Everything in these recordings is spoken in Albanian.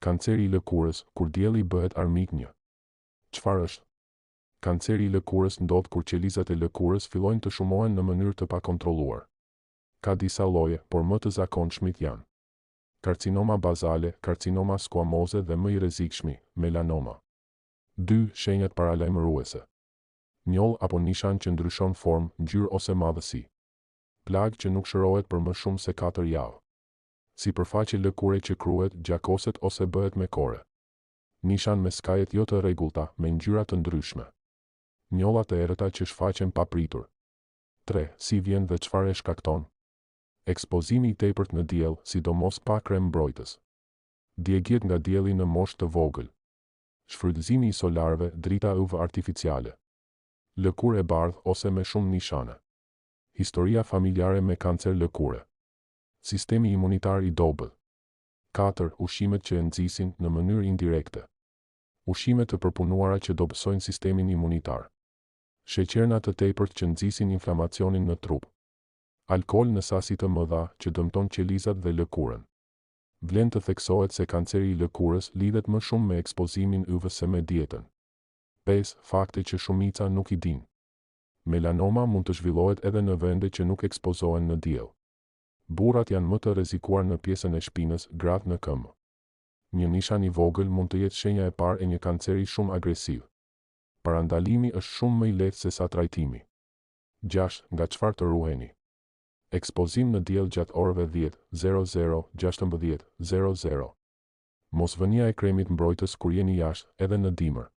Kanceri i lëkurës, kur dielli bëhet armik 1. Çfarë është? Kanceri i lëkurës ndodh kur qelizat e lëkurës fillojnë të shumohen në mënyrë të pakontrolluar. Ka disa lloje, por më të zakonshmit janë karcinoma bazale, karcinoma skuamoze dhe më i rrezikshmi, melanoma. 2. Shenjat paralajmëruese. Njoll apo nishan që ndryshon formë, ngjyrë ose madhësi. Plagë që nuk shërohet për më shumë se 4 javë. Sipërfaqe lëkure që kruhet, gjakoset ose bëhet me kore. Nishan me skajet jo të rregullta, me ngjyra të ndryshme. Njolla të errëta që shfaqen papritur. 3. Si vjen dhe çfarë e shkakton? Ekspozimi i tepërt në diell, sidomos pa krem mbrojtës. Djegjet nga dielli në moshë të vogël. Shfrytëzimi i solarëve, drita UV artificiale. Lëkurë e bardhë ose me shumë nishane. Historia familjare me kancer lëkure. Sistemi imunitar i dobët. 4. Ushqimet që e nxisin në mënyrë indirekte. Ushqime të përpunuara që dobësojnë sistemin imunitar. Sheqerna të tepërt që nxisin inflamacionin në trup. Alkool në sasi të mëdha që dëmton qelizat dhe lëkurën. Vlen të theksohet se kanceri i lëkurës lidhet më shumë me ekspozimin UV se me dietën. 5. Fakte që shumica nuk i din. Melanoma mund të zhvillohet edhe në vende që nuk ekspozohen në diell. Burrat janë më të rrezikuar në pjesën e shpinës, gratë në këmbë. Një nishan i vogël mund të jetë shenja e parë e një kanceri shumë agresiv. Parandalimi është shumë më i lehtë se sa trajtimi. 6. Nga çfarë të ruheni? Ekspozim në diell gjatë orëve 10:00, 16:00. Mosvënia e kremit mbrojtës kur jeni jashtë, edhe në dimër.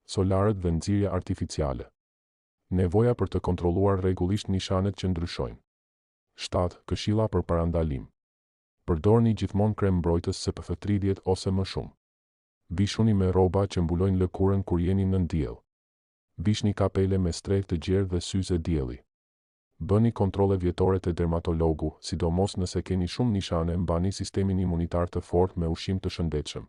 Solarët dhe nxirja artificiale. Nevoja për të kontrolluar rregullisht nishanet që ndryshojnë. 7. Këshilla për parandalim. Përdorni gjithmonë krem mbrojtës SPF 30 ose më shumë. Vishuni me rroba që mbulojnë lëkurën kur jeni nën diell. Vishni kapele me strehë të gjerë dhe syze dielli. Bëni kontrolle vjetore te dermatologu, sidomos nëse keni shumë nishane, mbani sistemin imunitar të fortë me ushqim të shëndetshëm.